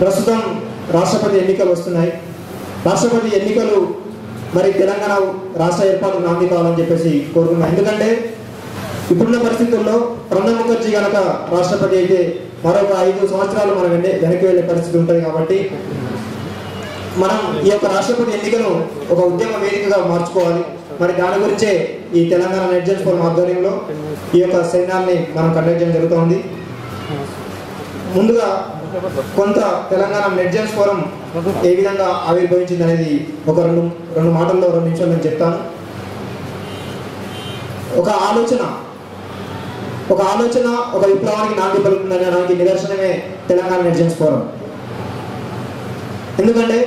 ప్రస్తుతం రాష్ట్రపతి ఎన్నికలు వస్తున్నాయి. రాష్ట్రపతి ఎన్నికలు మరి తెలంగాణ రాష్ట్ర ఏర్పాటుకు నాంది కావాలని చెప్పేసి కోరుకున్నాం. ఎందుకంటే ఇప్పుడున్న పరిస్థితుల్లో ప్రణబ్ ముఖర్జీ కనుక రాష్ట్రపతి అయితే మరొక 5 సంవత్సరాలు మనం వెనక్కి వెళ్ళే పరిస్థితి ఉంటుంది. కాబట్టి మనం ఈ యొక్క రాష్ట్రపతి ఎన్నికను ఒక ఉద్యమ వేదికగా మార్చుకోవాలి. మరి దాని గురించే ఈ తెలంగాణ నెటిజన్స్ ఫోరం ఆధ్వర్యంలో ఈ యొక్క సెమినార్ని మనం కండక్ట్ చేయడం జరుగుతుంది. ముందుగా కొంత తెలంగాణ నెటిజన్స్ ఫోరం ఏ విధంగా ఆవిర్భవించింది అనేది ఒక రెండు మాటల్లో 2 నిమిషాలు నేను చెప్తాను. ఒక ఆలోచన ఒక విప్లవానికి నాంది పలుకుతుందనే దానికి నిదర్శనమే తెలంగాణ నెటిజన్స్ ఫోరం. ఎందుకంటే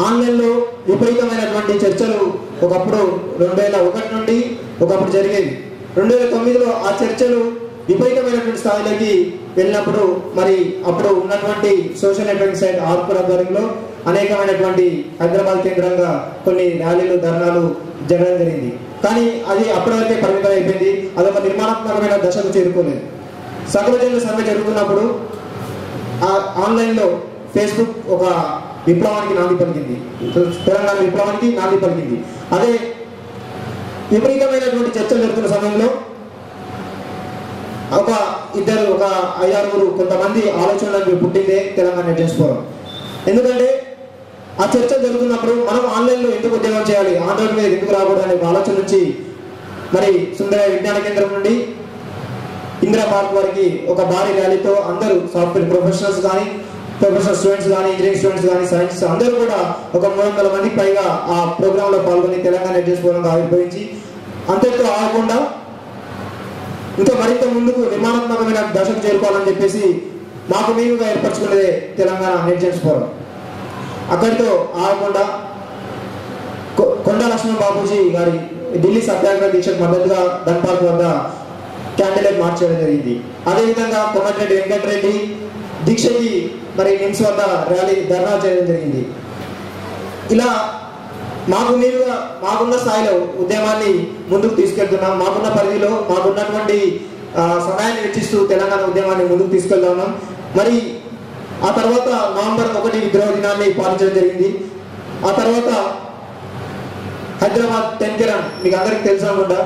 ఆన్లైన్లో విపరీతమైనటువంటి చర్చలు ఒకప్పుడు 2001 నుండి ఒకప్పుడు జరిగేవి. 2009లో ఆ చర్చలు విపరీతమైనటువంటి స్థాయిలోకి వెళ్ళినప్పుడు మరి అప్పుడు ఉన్నటువంటి సోషల్ నెట్వర్క్ సైట్ ఆర్కుల ఆధ్వర్యంలో అనేకమైనటువంటి హైదరాబాద్ కేంద్రంగా కొన్ని ర్యాలీలు ధర్నాలు జరగడం జరిగింది. కానీ అది అప్పటి వరకే పరిమితం అయిపోయింది. అదొక నిర్మాణాత్మకమైన దశకు చేరుకోలేదు. సకల జనుల సర్వే జరుగుతున్నప్పుడు ఆన్లైన్లో ఫేస్బుక్ ఒక విప్లవానికి నాంది పలికింది, తెలంగాణ విప్లవానికి నాంది పలికింది. అదే విపరీతమైనటువంటి చర్చలు జరుగుతున్న సమయంలో ఒక 5-6 కొంతమంది ఆలోచనలకు పుట్టిందే తెలంగాణ నెటిజన్స్ ఫోరం. ఎందుకంటే ఆ చర్చలు జరుగుతున్నప్పుడు మనం ఆన్లైన్లో ఎందుకు ఉద్యోగం చేయాలి, ఆంధ్రోడ్ మీద ఎందుకు రాకూడదు అనే ఆలోచన నుంచి మరి సుందరయ్య విజ్ఞాన కేంద్రం నుండి ఇందిరా పార్క్ వరకు ఒక భారీ ర్యాలీతో అందరూ సాఫ్ట్వేర్ ప్రొఫెషనల్ స్టూడెంట్స్ కానీ ఇంజనీరింగ్ స్టూడెంట్స్ కానీ సైన్స్ అందరూ కూడా ఒక 300 మందికి పైగా ఆ ప్రోగ్రాంలో పాల్గొని తెలంగాణ నెటిజన్స్ ఫోరంగా ఆవిర్భవించి అంతటితో ఆగకుండా ఇంకా మరింత ముందుకు నిర్మాణాత్మకమైన దశకు చేరుకోవాలని చెప్పేసి మాకు మేముగా ఏర్పరచుకునేదే తెలంగాణ నెటిజన్స్ ఫోరం. అక్కడితో ఆగకుండా కొండా లక్ష్మణ్ బాబూజీ గారి ఢిల్లీ సత్యాగ్రహ దీక్షకు మద్దతుగా ధన్ పార్క్ వద్ద క్యాండిల్ మార్చ్ చేయడం జరిగింది. అదేవిధంగా కోమటిరెడ్డి వెంకటరెడ్డి దీక్షకి మరి నిమ్స్ వద్ద ర్యాలీ ధర్నా చేయడం జరిగింది. ఇలా మాకున్న స్థాయిలో ఉద్యమాన్ని ముందుకు తీసుకెళ్తున్నాం. మాకున్న పరిధిలో మాకున్నటువంటి సమయాన్ని వెచ్చిస్తూ తెలంగాణ ఉద్యమాన్ని ముందుకు తీసుకెళ్తా ఉన్నాం. మరి ఆ తర్వాత నవంబర్ 1 విద్రోహ దినాన్ని పాటించడం జరిగింది. ఆ తర్వాత హైదరాబాద్ 10th రన్ మీకు అందరికి తెలుసు అనుకుంటా,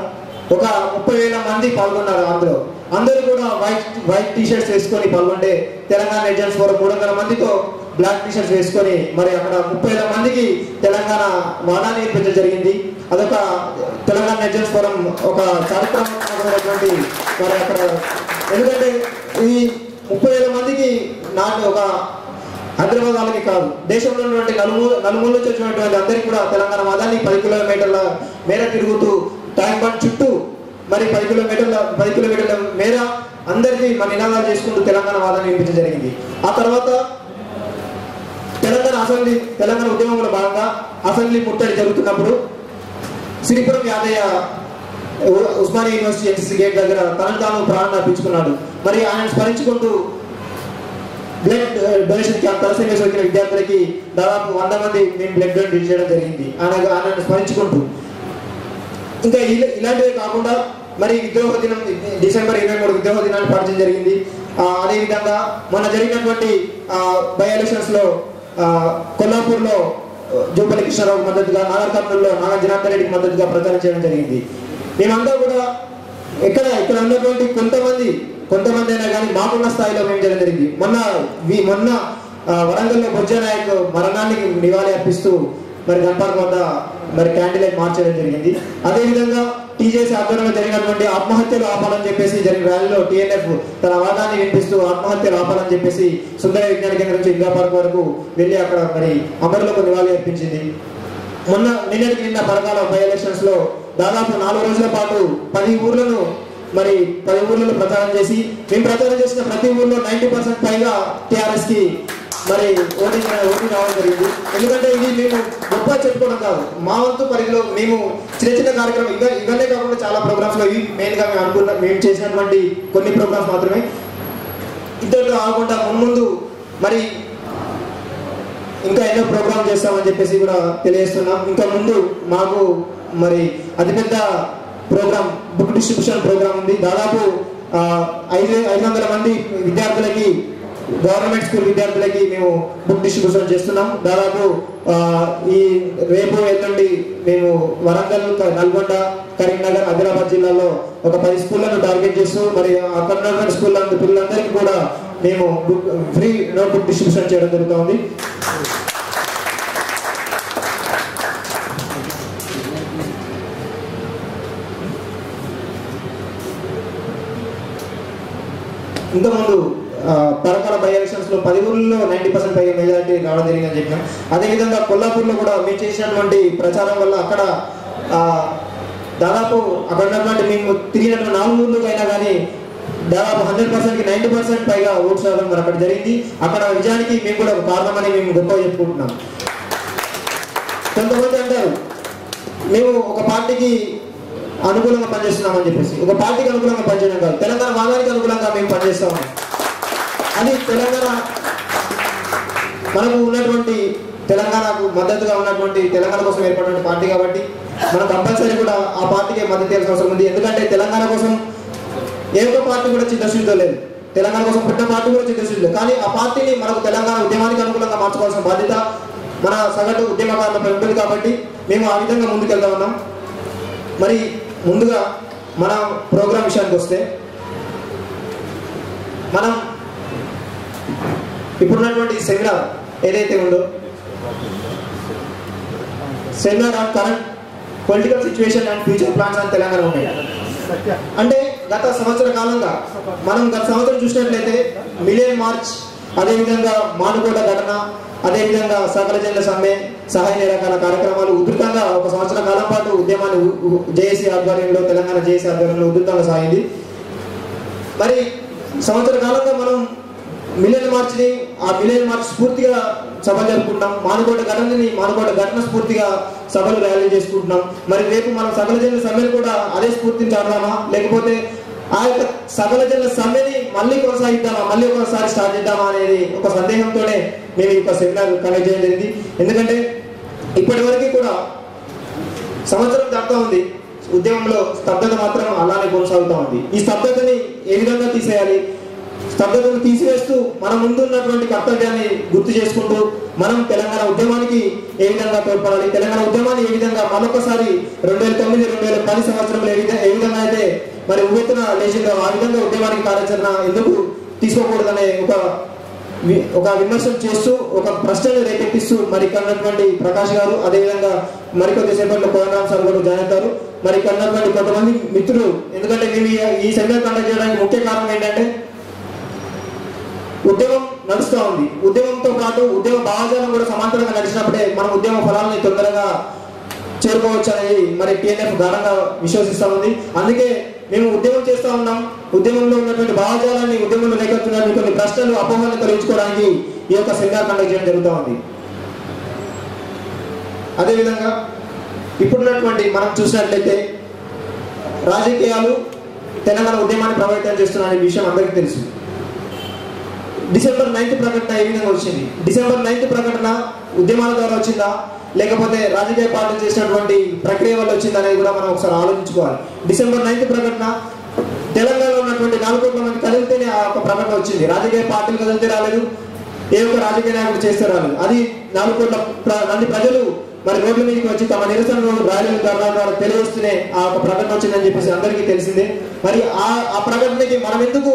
ఒక 30,000 మంది పాల్గొన్నారు. అందరూ కూడా వైట్ టీషర్ట్స్ వేసుకొని పాల్గొంటే తెలంగాణ నెటిజన్స్ ఫోరం 300 మందితో బ్లాక్ టీషర్ట్స్ వేసుకొని మరి అక్కడ 30,000 మందికి తెలంగాణ వాదాన్ని నేర్పించడం జరిగింది. అదొక తెలంగాణ నెటిజన్స్ ఫోరం ఒక చారిత్రాత్మకమైనటువంటి మరి అక్కడ, ఎందుకంటే ఈ 30,000 మందికి నాకు ఒక హైదరాబాద్ వాళ్ళకి కాదు, దేశంలో ఉన్నటువంటి నలుమూల నుంచి వచ్చినటువంటి అందరికీ కూడా తెలంగాణ వాదాన్ని 10 కిలోమీటర్ల మేర తిరుగుతూ ట్యాంక్ బండ్ చుట్టూ మరి 10 కిలోమీటర్ల మేర అందరికీ మన నినాదాలు చేసుకుంటూ తెలంగాణ వాదాన్ని వినిపించడం జరిగింది. ఆ తర్వాత తెలంగాణ ఉద్యమంలో భాగంగా అసెంబ్లీ ముట్టడి జరుగుతున్నప్పుడు Sripuram Yadaiah Osmania University NCC gate దగ్గర తనను తాను ప్రాణాన్ని అర్పించుకున్నాడు. మరి ఆయన స్మరించుకుంటూ బ్లడ్ డొనేషన్ క్యాంప్ తలసేమియా సోకిన విద్యార్థులకి దాదాపు 100 మంది మేము బ్లడ్ డొనేట్ చేయడం జరిగింది ఆయనను స్మరించుకుంటూ. ఇంకా ఇలాంటివే కాకుండా మరి విద్రోహ దినం డిసెంబర్ 23 విద్రోహ దినాన్ని పాటించడం జరిగింది. అదేవిధంగా మొన్న జరిగినటువంటి బై ఎలక్షన్స్ లో కొల్లాపూర్లో జూపల్లి కృష్ణారావుకు మద్దతుగా, నాగర్ కర్నూలులో నాగర్ జనార్దన్ రెడ్డికి మద్దతుగా ప్రచారం చేయడం జరిగింది. మేమంతా కూడా ఇక్కడ ఉన్నటువంటి కొంతమంది అయినా కానీ మాకున్న స్థాయిలో మేము చేయడం జరిగింది. మొన్న వరంగల్లో బొజ్జనాయక్ మరణానికి నివాళి అర్పిస్తూ మరి ధన్ పార్క్ వద్ద మరి క్యాండిల్ మార్చ్ చేయడం జరిగింది. అదేవిధంగా టీజేసీ ఆధ్వర్యంలో జరిగినటువంటి ఆత్మహత్యలు ఆపాలని చెప్పేసి జరిగిన ర్యాలీలో టీఎన్ఎఫ్ తన వాదాన్ని వినిపిస్తూ ఆత్మహత్యలు ఆపాలని చెప్పేసి సుందరయ్య విజ్ఞాన కేంద్రం నుంచి ఇందిరా పార్క్ వరకు వెళ్ళి అక్కడ మరి అమరులకు నివాళి అర్పించింది. నిన్న పరకాల బై ఎలక్షన్స్ లో దాదాపు 4 రోజుల పాటు 10 ఊర్లలో ప్రచారం చేసి మేము ప్రచారం చేసిన ప్రతి ఊర్లో 90% పైగా టీఆర్ఎస్ కి మరి ఓటింగ్ రావడం జరిగింది. ఎందుకంటే ఇది మేము గొప్ప చెప్పుకోవడం కాదు, మా వంతు పరిధిలో మేము చిన్న కార్యక్రమం ఇవన్నీ కాకుండా చాలా ప్రోగ్రామ్స్ లో ఇవి మెయిన్ గా మేము చేసినటువంటి కొన్ని ప్రోగ్రామ్స్ మాత్రమే. ఇద్దరు కాకుండా ముందు మరి ఇంకా ఎన్నో ప్రోగ్రామ్ చేస్తామని చెప్పేసి కూడా తెలియజేస్తున్నాం. ఇంకా ముందు మాకు మరి అతిపెద్ద ప్రోగ్రామ్ బుక్ డిస్ట్రిబ్యూషన్ ప్రోగ్రామ్ ఉంది. దాదాపు 500 మంది విద్యార్థులకి గవర్నమెంట్ స్కూల్ విద్యార్థులకి మేము బుక్ డిస్ట్రిబ్యూషన్ చేస్తున్నాం. దాదాపు ఈ రేపు ఎల్లుండి మేము వరంగల్, నల్గొండ, కరీంనగర్, ఆదిలాబాద్ జిల్లాలో ఒక 10 స్కూళ్లను టార్గెట్ చేస్తూ మరి అక్కడ ఉన్నటువంటి స్కూళ్ళ పిల్లలందరికీ కూడా మేము ఫ్రీ నోట్బుక్ డిస్ట్రిబ్యూషన్ చేయడం జరుగుతుంది. ఇంతకుముందు పరకాల బై ఎలక్షన్స్ లో 10 ఊళ్ళలో 90% పైగా మెజారిటీ రావడం జరిగిందని చెప్పినాం. అదేవిధంగా కొల్లాపూర్లో కూడా మేము చేసినటువంటి ప్రచారం వల్ల అక్కడ దాదాపు అక్కడ ఉన్నటువంటి మేము తిరిగినటువంటి 4 ఊళ్ళకి అయినా కానీ దాదాపు 100%కి 90% పైగా ఓట్స్ రావడం మరి అక్కడ జరిగింది. అక్కడ విజయానికి మేము కూడా ఒక కారణమని మేము గొప్పగా చెప్పుకుంటున్నాం. కొంతమంది అంటారు మేము ఒక పార్టీకి అనుకూలంగా పనిచేస్తున్నామని చెప్పేసి. ఒక పార్టీకి అనుకూలంగా పనిచేయడం కాదు, తెలంగాణ వాదానికి అనుకూలంగా మేము పనిచేస్తాము. అది తెలంగాణ మనకు ఉన్నటువంటి తెలంగాణకు మద్దతుగా ఉన్నటువంటి తెలంగాణ కోసం ఏర్పడిన పార్టీ కాబట్టి మనం కంపల్సరీ కూడా ఆ పార్టీకి మద్దతు ఇవ్వాల్సిన అవసరం ఉంది. ఎందుకంటే తెలంగాణ కోసం ఏ ఒక్క పార్టీ కూడా చిత్తశుద్ధితో లేదు, తెలంగాణ కోసం పుట్టిన పార్టీ కూడా చిత్తశుద్ధిలో. కానీ ఆ పార్టీని మనకు తెలంగాణ ఉద్యమానికి అనుకూలంగా మార్చుకోవాల్సిన బాధ్యత మన సగటు ఉద్యమకారులపై ఉంటుంది. కాబట్టి మేము ఆ విధంగా ముందుకెళ్తా ఉన్నాం. మరి ముందుగా మన ప్రోగ్రామ్ విషయానికి వస్తే, మనం ఇప్పుడున్నటువంటి సెమినార్ ఏదైతే ఉందో, seminar on current political situation and future plans అని తెలంగాణ ఉన్నాయి. అంటే గత సంవత్సర కాలంగా మనం గత సంవత్సరం చూసినట్లయితే మిలియన్ మార్చ్, అదేవిధంగా మానుకోట ఘటన, అదేవిధంగా సకల జనుల సమ్మె, సహాయ నిరాకరణ కార్యక్రమాలు ఉధృతంగా ఒక సంవత్సర కాలం పాటు ఉద్యమాన్ని జేఏసీ ఆధ్వర్యంలో, తెలంగాణ జేఏసీ ఆధ్వర్యంలో ఉధృతంగా సాగింది. మరి సంవత్సర కాలంగా మనం మిలియన్ మార్చ్ని, ఆ మిలియన్ మార్చ్ స్ఫూర్తిగా సభలు జరుపుకుంటాం. మానుకోట ఘటన స్ఫూర్తిగా సభలు ర్యాలీ చేసుకుంటున్నాం. మరి రేపు మనం సకల జనుల సమ్మెను కూడా అదే స్ఫూర్తిని చాటుదామా, లేకపోతే ఆ యొక్క సకల జనుల సమ్మెని మళ్ళీ కొనసాగిద్దామా, మళ్ళీ ఒకసారి స్టార్ట్ చేద్దామా అనేది ఒక సందేహంతోనే మేము ఈ సెమినార్ కండక్ట్ చేయడం జరిగింది. ఎందుకంటే ఇప్పటి వరకు కూడా సంవత్సరం దాటుతా ఉంది, ఉద్యమంలో స్తబ్దత మాత్రం అలానే కొనసాగుతూ ఉంది. ఈ స్తబ్దతని ఏ విధంగా తీసేయాలి, స్తబ్దతను తీసివేస్తూ మన ముందున్నటువంటి కర్తవ్యాన్ని గుర్తు చేసుకుంటూ మనం తెలంగాణ ఉద్యమానికి ఏ విధంగా తోడ్పడాలి, తెలంగాణ ఉద్యమాన్ని ఏ విధంగా మరొకసారి 2009-2010 సంవత్సరంలో ఏ విధంగా అయితే మరి ఉవ్వెత్తున లేచిందో ఆ విధంగా ఉద్యమానికి కార్యాచరణ ఎందుకు తీసుకోకూడదనే ఒక విమర్శలు చేస్తూ, ఒక ప్రశ్నను రేకెత్తిస్తూ మరి ఇక్కడ ఉన్నటువంటి ప్రకాష్ గారు, అదేవిధంగా మరికొద్ది సేపట్లో కోదండరామ్ సార్ కూడా జాయిన్ అవుతారు. మరి ఇక్కడ ఉన్నటువంటి కొంతమంది మిత్రులు, ఎందుకంటే మేము ఈ సెమినార్ కండక్ట్ చేయడానికి ముఖ్య కారణం ఏంటంటే ఉద్యమం నడుస్తూ ఉంది. ఉద్యమంతో పాటు ఉద్యమ భావజాలం కూడా సమాంతరంగా నడిచినప్పుడే మనం ఉద్యమ ఫలాలని తొందరగా చేరుకోవచ్చు అనేది మరి టీఎన్ఎఫ్ గాఢంగా విశ్వసిస్తూ ఉంది. అందుకే మేము ఉద్యమం చేస్తూ ఉన్నాం. ఉద్యమంలో ఉన్నటువంటి భావజాలాన్ని, ఉద్యమంలో రేకెత్తున్నటువంటి కొన్ని ప్రశ్నలు, అపోహలను తొలగించుకోవడానికి ఈ యొక్క సెమినార్ కండక్ట్ చేయడం జరుగుతూ ఉంది. అదేవిధంగా ఇప్పుడున్నటువంటి మనం చూసినట్లయితే రాజకీయాలు తెలంగాణ ఉద్యమాన్ని ప్రభావితం చేస్తున్న విషయం అందరికీ తెలుసు. December 9th ప్రకటన ఏ విధంగా వచ్చింది? December 9th ప్రకటన ఉద్యమాల ద్వారా వచ్చిందా, లేకపోతే రాజకీయ పార్టీలు చేసినటువంటి ప్రక్రియ వల్ల వచ్చిందా అనేది కూడా మనం ఒకసారి ఆలోచించుకోవాలి. December 9th ప్రకటన తెలంగాణలో ఉన్నటువంటి 4 కోట్ల మంది కదిలితేనే ఆ ఒక ప్రకటన వచ్చింది. రాజకీయ పార్టీలు కదిలితే రాలేదు, ఏ ఒక్క రాజకీయ నాయకుడు చేస్తే రాలేదు. అది 4 కోట్ల మంది ప్రజలు మరి రోడ్ల మీదకి వచ్చి తమ నిరసనలు, ర్యాలీలు, ధర్నాల ద్వారా తెలియజేస్తూనే ఆ ఒక ప్రకటన వచ్చిందని చెప్పేసి అందరికీ తెలిసిందే. మరి ఆ ప్రకటనకి మనం ఎందుకు